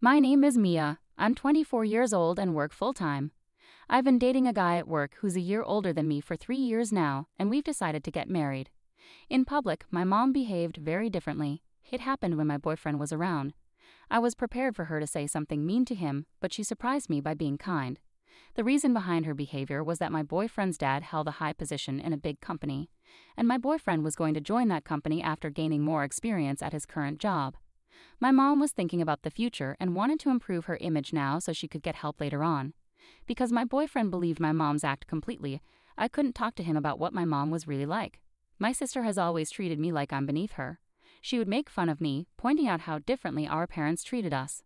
My name is Mia. I'm 24 years old and work full-time. I've been dating a guy at work who's a year older than me for 3 years now, and we've decided to get married. In public, my mom behaved very differently. It happened when my boyfriend was around. I was prepared for her to say something mean to him, but she surprised me by being kind. The reason behind her behavior was that my boyfriend's dad held a high position in a big company, and my boyfriend was going to join that company after gaining more experience at his current job. My mom was thinking about the future and wanted to improve her image now so she could get help later on. Because my boyfriend believed my mom's act completely, I couldn't talk to him about what my mom was really like. My sister has always treated me like I'm beneath her. She would make fun of me, pointing out how differently our parents treated us.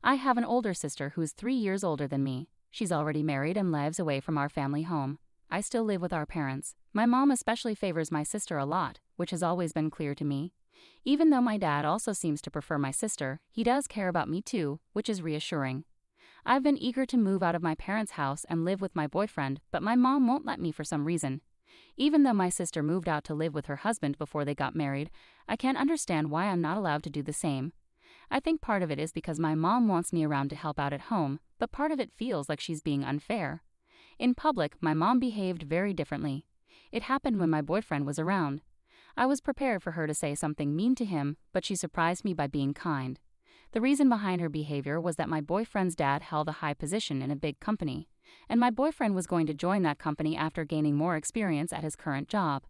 I have an older sister who's 3 years older than me. She's already married and lives away from our family home. I still live with our parents. My mom especially favors my sister a lot, which has always been clear to me. Even though my dad also seems to prefer my sister, he does care about me too, which is reassuring. I've been eager to move out of my parents' house and live with my boyfriend, but my mom won't let me for some reason. Even though my sister moved out to live with her husband before they got married, I can't understand why I'm not allowed to do the same. I think part of it is because my mom wants me around to help out at home, but part of it feels like she's being unfair. In public, my mom behaved very differently. It happened when my boyfriend was around. I was prepared for her to say something mean to him, but she surprised me by being kind. The reason behind her behavior was that my boyfriend's dad held a high position in a big company, and my boyfriend was going to join that company after gaining more experience at his current job.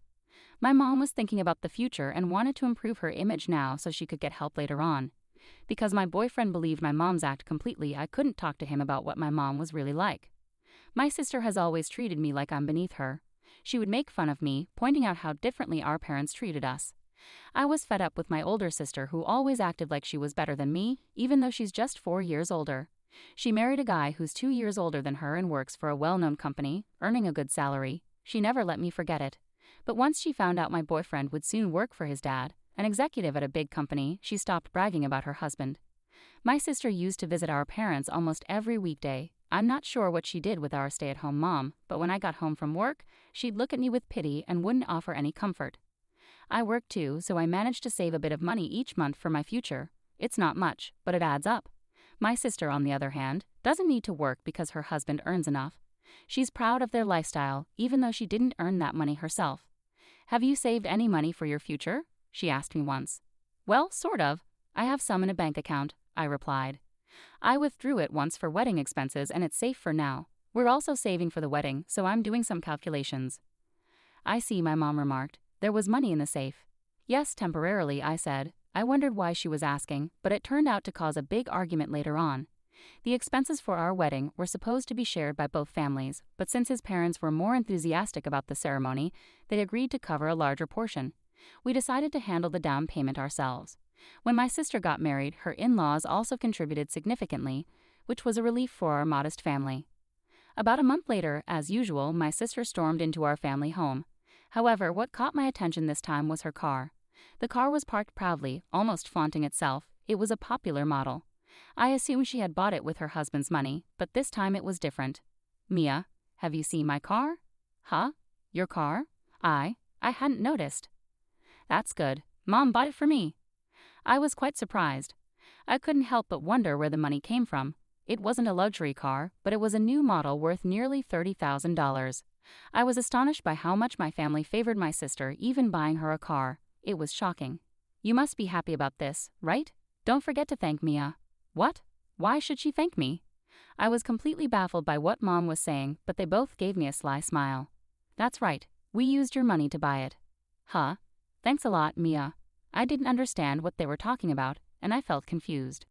My mom was thinking about the future and wanted to improve her image now so she could get help later on. Because my boyfriend believed my mom's act completely, I couldn't talk to him about what my mom was really like. My sister has always treated me like I'm beneath her. She would make fun of me, pointing out how differently our parents treated us. I was fed up with my older sister who always acted like she was better than me, even though she's just 4 years older. She married a guy who's 2 years older than her and works for a well-known company, earning a good salary. She never let me forget it. But once she found out my boyfriend would soon work for his dad, an executive at a big company, she stopped bragging about her husband. My sister used to visit our parents almost every weekday. I'm not sure what she did with our stay-at-home mom, but when I got home from work, she'd look at me with pity and wouldn't offer any comfort. I work too, so I managed to save a bit of money each month for my future. It's not much, but it adds up. My sister, on the other hand, doesn't need to work because her husband earns enough. She's proud of their lifestyle, even though she didn't earn that money herself. "Have you saved any money for your future?" she asked me once. "Well, sort of. I have some in a bank account," I replied. "I withdrew it once for wedding expenses and it's safe for now. We're also saving for the wedding, so I'm doing some calculations." "I see," my mom remarked. "There was money in the safe." "Yes, temporarily," I said. I wondered why she was asking, but it turned out to cause a big argument later on. The expenses for our wedding were supposed to be shared by both families, but since his parents were more enthusiastic about the ceremony, they agreed to cover a larger portion. We decided to handle the down payment ourselves. When my sister got married, her in-laws also contributed significantly, which was a relief for our modest family. About a month later, as usual, my sister stormed into our family home. However, what caught my attention this time was her car. The car was parked proudly, almost flaunting itself. It was a popular model. I assumed she had bought it with her husband's money, but this time it was different. "Mia, have you seen my car?" "Huh? Your car?" I hadn't noticed." "That's good. Mom bought it for me." I was quite surprised. I couldn't help but wonder where the money came from. It wasn't a luxury car, but it was a new model worth nearly $30,000. I was astonished by how much my family favored my sister, even buying her a car. It was shocking. "You must be happy about this, right? Don't forget to thank Mia." "What? Why should she thank me?" I was completely baffled by what Mom was saying, but they both gave me a sly smile. "That's right. We used your money to buy it." "Huh? Thanks a lot, Mia." I didn't understand what they were talking about, and I felt confused.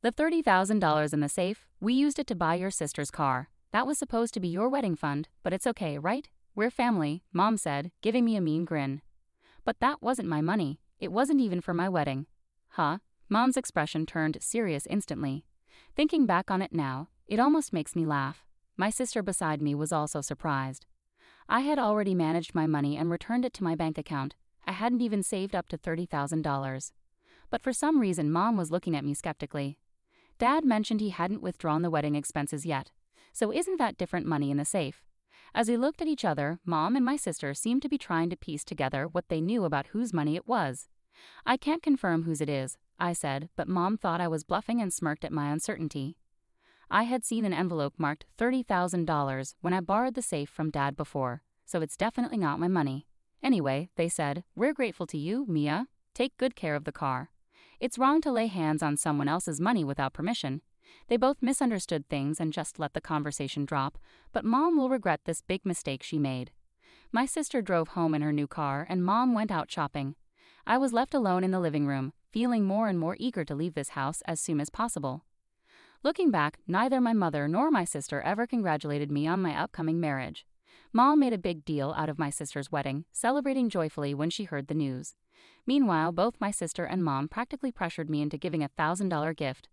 "The $30,000 in the safe, we used it to buy your sister's car. That was supposed to be your wedding fund, but it's okay, right? We're family," Mom said, giving me a mean grin. "But that wasn't my money. It wasn't even for my wedding." "Huh?" Mom's expression turned serious instantly. Thinking back on it now, it almost makes me laugh. My sister beside me was also surprised. I had already managed my money and returned it to my bank account. I hadn't even saved up to $30,000. But for some reason, Mom was looking at me skeptically. Dad mentioned he hadn't withdrawn the wedding expenses yet. So isn't that different money in the safe? As we looked at each other, Mom and my sister seemed to be trying to piece together what they knew about whose money it was. I can't confirm whose it is, I said, but Mom thought I was bluffing and smirked at my uncertainty. I had seen an envelope marked $30,000 when I borrowed the safe from Dad before, so it's definitely not my money. Anyway, they said, "We're grateful to you, Mia. Take good care of the car. It's wrong to lay hands on someone else's money without permission." They both misunderstood things and just let the conversation drop, but Mom will regret this big mistake she made. My sister drove home in her new car and Mom went out shopping. I was left alone in the living room, feeling more and more eager to leave this house as soon as possible. Looking back, neither my mother nor my sister ever congratulated me on my upcoming marriage. Mom made a big deal out of my sister's wedding, celebrating joyfully when she heard the news. Meanwhile, both my sister and Mom practically pressured me into giving a $1,000 gift.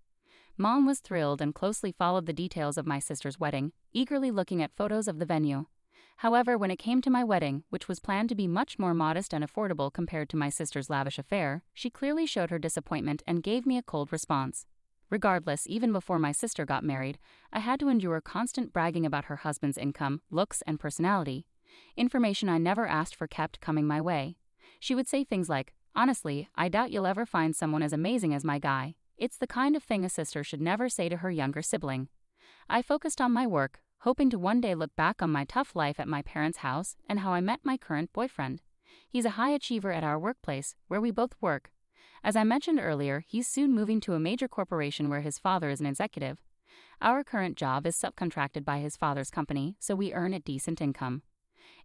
Mom was thrilled and closely followed the details of my sister's wedding, eagerly looking at photos of the venue. However, when it came to my wedding, which was planned to be much more modest and affordable compared to my sister's lavish affair, she clearly showed her disappointment and gave me a cold response. Regardless, even before my sister got married, I had to endure constant bragging about her husband's income, looks, and personality. Information I never asked for kept coming my way. She would say things like, "Honestly, I doubt you'll ever find someone as amazing as my guy." It's the kind of thing a sister should never say to her younger sibling. I focused on my work, hoping to one day look back on my tough life at my parents' house and how I met my current boyfriend. He's a high achiever at our workplace, where we both work. As I mentioned earlier, he's soon moving to a major corporation where his father is an executive. Our current job is subcontracted by his father's company, so we earn a decent income.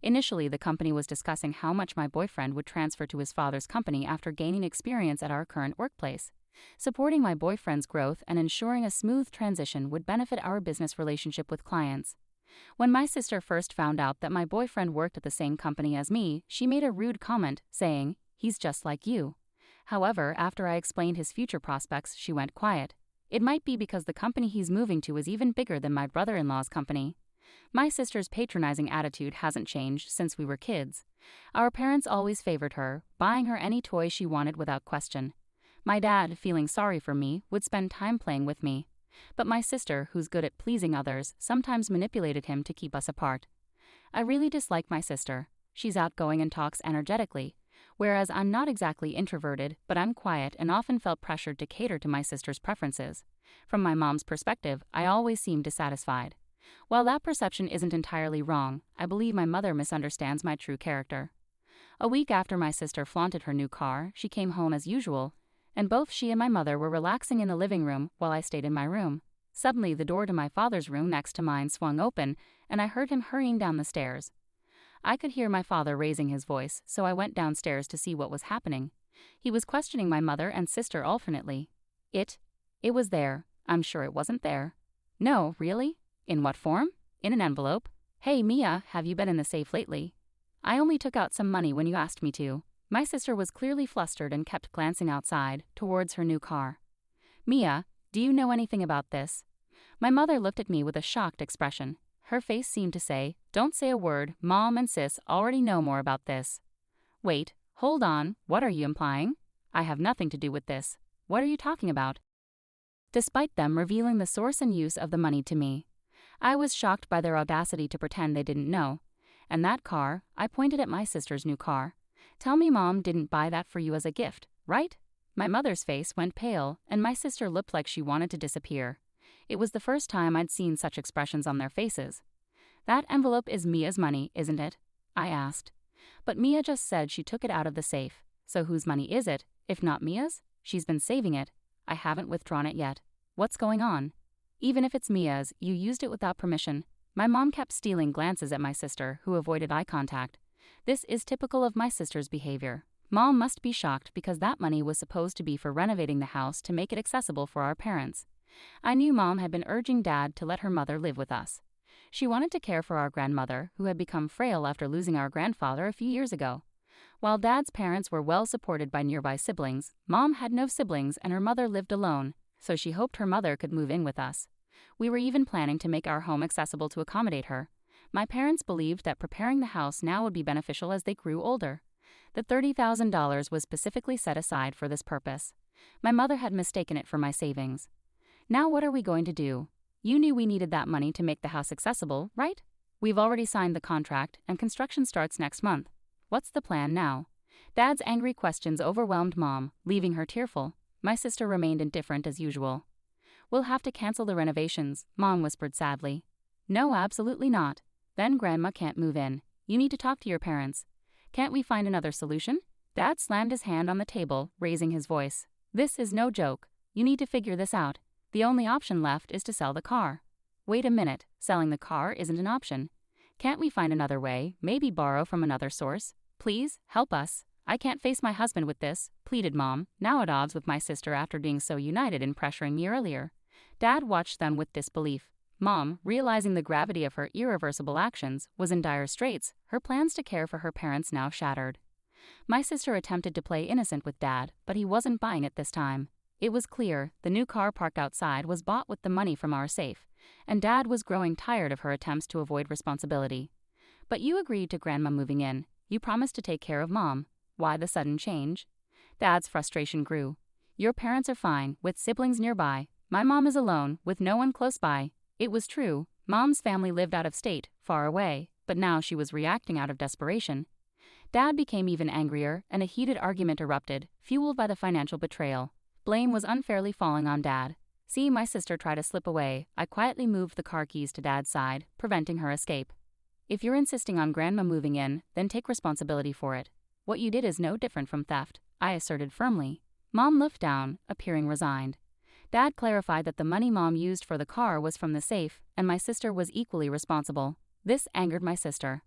Initially, the company was discussing how much my boyfriend would transfer to his father's company after gaining experience at our current workplace. Supporting my boyfriend's growth and ensuring a smooth transition would benefit our business relationship with clients. When my sister first found out that my boyfriend worked at the same company as me, she made a rude comment, saying, "He's just like you." However, after I explained his future prospects, she went quiet. It might be because the company he's moving to is even bigger than my brother-in-law's company. My sister's patronizing attitude hasn't changed since we were kids. Our parents always favored her, buying her any toy she wanted without question. My dad, feeling sorry for me, would spend time playing with me. But my sister, who's good at pleasing others, sometimes manipulated him to keep us apart. I really dislike my sister. She's outgoing and talks energetically, whereas I'm not exactly introverted, but I'm quiet and often felt pressured to cater to my sister's preferences. From my mom's perspective, I always seem dissatisfied. While that perception isn't entirely wrong, I believe my mother misunderstands my true character. A week after my sister flaunted her new car, she came home as usual, and both she and my mother were relaxing in the living room while I stayed in my room. Suddenly, the door to my father's room next to mine swung open, and I heard him hurrying down the stairs. I could hear my father raising his voice, so I went downstairs to see what was happening. He was questioning my mother and sister alternately. It was there. I'm sure it wasn't there. No, really? In what form? In an envelope. Hey, Mia, have you been in the safe lately? I only took out some money when you asked me to. My sister was clearly flustered and kept glancing outside, towards her new car. Mia, do you know anything about this? My mother looked at me with a shocked expression. Her face seemed to say, "Don't say a word, Mom and Sis already know more about this." Wait, hold on, what are you implying? I have nothing to do with this. What are you talking about? Despite them revealing the source and use of the money to me, I was shocked by their audacity to pretend they didn't know. And that car, I pointed at my sister's new car. Tell me Mom didn't buy that for you as a gift, right? My mother's face went pale, and my sister looked like she wanted to disappear. It was the first time I'd seen such expressions on their faces. That envelope is Mia's money, isn't it? I asked. But Mia just said she took it out of the safe. So whose money is it, if not Mia's? She's been saving it. I haven't withdrawn it yet. What's going on? Even if it's Mia's, you used it without permission. My mom kept stealing glances at my sister, who avoided eye contact. This is typical of my sister's behavior. Mom must be shocked because that money was supposed to be for renovating the house to make it accessible for our parents. I knew Mom had been urging Dad to let her mother live with us. She wanted to care for our grandmother, who had become frail after losing our grandfather a few years ago. While Dad's parents were well supported by nearby siblings, Mom had no siblings and her mother lived alone, so she hoped her mother could move in with us. We were even planning to make our home accessible to accommodate her. My parents believed that preparing the house now would be beneficial as they grew older. The $30,000 was specifically set aside for this purpose. My mother had mistaken it for my savings. Now what are we going to do? You knew we needed that money to make the house accessible, right? We've already signed the contract, and construction starts next month. What's the plan now? Dad's angry questions overwhelmed Mom, leaving her tearful. My sister remained indifferent as usual. "We'll have to cancel the renovations," Mom whispered sadly. "No, absolutely not. Then Grandma can't move in. You need to talk to your parents. Can't we find another solution?" Dad slammed his hand on the table, raising his voice. "This is no joke. You need to figure this out. The only option left is to sell the car." "Wait a minute, selling the car isn't an option. Can't we find another way, maybe borrow from another source? Please, help us. I can't face my husband with this," pleaded Mom, now at odds with my sister after being so united in pressuring me earlier. Dad watched them with disbelief. Mom, realizing the gravity of her irreversible actions, was in dire straits, her plans to care for her parents now shattered. My sister attempted to play innocent with Dad, but he wasn't buying it this time. It was clear the new car parked outside was bought with the money from our safe, and Dad was growing tired of her attempts to avoid responsibility. "But you agreed to Grandma moving in. You promised to take care of Mom. Why the sudden change?" Dad's frustration grew. "Your parents are fine, with siblings nearby. My mom is alone, with no one close by." It was true. Mom's family lived out of state, far away, but now she was reacting out of desperation. Dad became even angrier, and a heated argument erupted, fueled by the financial betrayal. Blame was unfairly falling on Dad. Seeing my sister try to slip away, I quietly moved the car keys to Dad's side, preventing her escape. "If you're insisting on Grandma moving in, then take responsibility for it. What you did is no different from theft," I asserted firmly. Mom looked down, appearing resigned. Dad clarified that the money Mom used for the car was from the safe, and my sister was equally responsible. This angered my sister.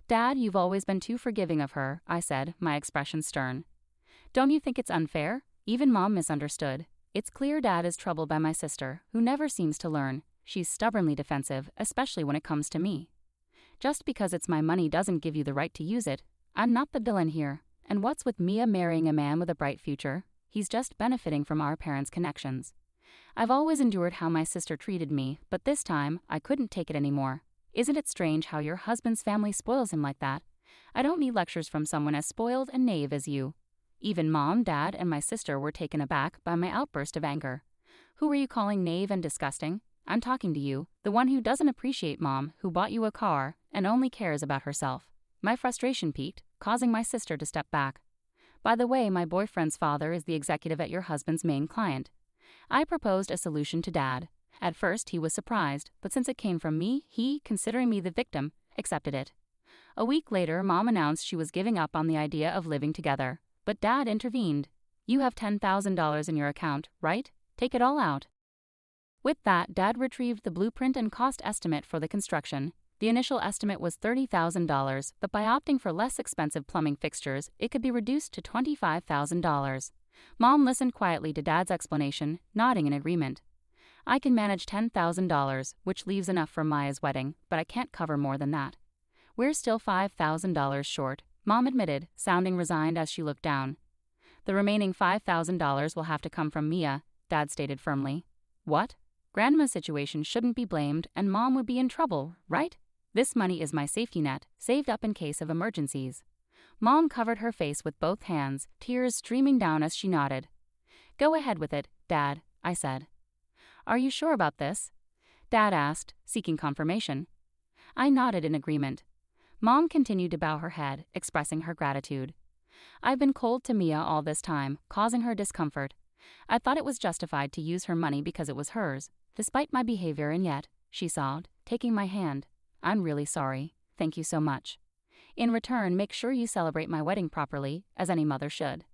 "Dad, you've always been too forgiving of her," I said, my expression stern. "Don't you think it's unfair?" Even Mom misunderstood. It's clear Dad is troubled by my sister, who never seems to learn. She's stubbornly defensive, especially when it comes to me. "Just because it's my money doesn't give you the right to use it. I'm not the villain here. And what's with Mia marrying a man with a bright future? He's just benefiting from our parents' connections. I've always endured how my sister treated me, but this time, I couldn't take it anymore. Isn't it strange how your husband's family spoils him like that? I don't need lectures from someone as spoiled and naive as you." Even Mom, Dad, and my sister were taken aback by my outburst of anger. "Who are you calling naive and disgusting? I'm talking to you, the one who doesn't appreciate Mom, who bought you a car, and only cares about herself." My frustration peaked, causing my sister to step back. "By the way, my boyfriend's father is the executive at your husband's main client." I proposed a solution to Dad. At first, he was surprised, but since it came from me, he, considering me the victim, accepted it. A week later, Mom announced she was giving up on the idea of living together, but Dad intervened. "You have $10,000 in your account, right? Take it all out." With that, Dad retrieved the blueprint and cost estimate for the construction. The initial estimate was $30,000, but by opting for less expensive plumbing fixtures, it could be reduced to $25,000. Mom listened quietly to Dad's explanation, nodding in agreement. "I can manage $10,000, which leaves enough for Maya's wedding, but I can't cover more than that." "We're still $5,000 short," Mom admitted, sounding resigned as she looked down. "The remaining $5,000 will have to come from Mia," Dad stated firmly. "What? Grandma's situation shouldn't be blamed, and Mom would be in trouble, right? This money is my safety net, saved up in case of emergencies." Mom covered her face with both hands, tears streaming down as she nodded. "Go ahead with it, Dad," I said. "Are you sure about this?" Dad asked, seeking confirmation. I nodded in agreement. Mom continued to bow her head, expressing her gratitude. "I've been cold to Mia all this time, causing her discomfort. I thought it was justified to use her money because it was hers, despite my behavior, and yet," she sobbed, taking my hand, "I'm really sorry. Thank you so much. In return, make sure you celebrate my wedding properly, as any mother should."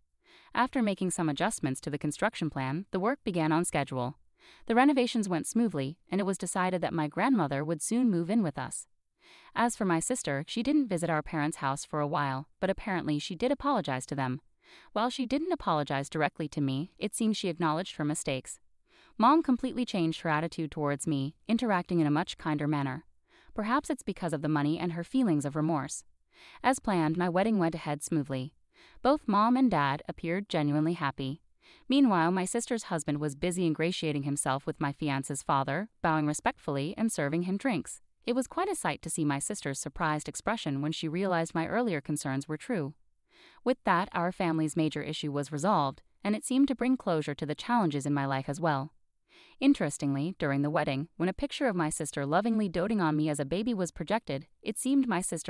After making some adjustments to the construction plan, the work began on schedule. The renovations went smoothly, and it was decided that my grandmother would soon move in with us. As for my sister, she didn't visit our parents' house for a while, but apparently she did apologize to them. While she didn't apologize directly to me, it seems she acknowledged her mistakes. Mom completely changed her attitude towards me, interacting in a much kinder manner. Perhaps it's because of the money and her feelings of remorse. As planned, my wedding went ahead smoothly. Both Mom and Dad appeared genuinely happy. Meanwhile, my sister's husband was busy ingratiating himself with my fiance's father, bowing respectfully and serving him drinks. It was quite a sight to see my sister's surprised expression when she realized my earlier concerns were true. With that, our family's major issue was resolved, and it seemed to bring closure to the challenges in my life as well. Interestingly, during the wedding, when a picture of my sister lovingly doting on me as a baby was projected, it seemed my sister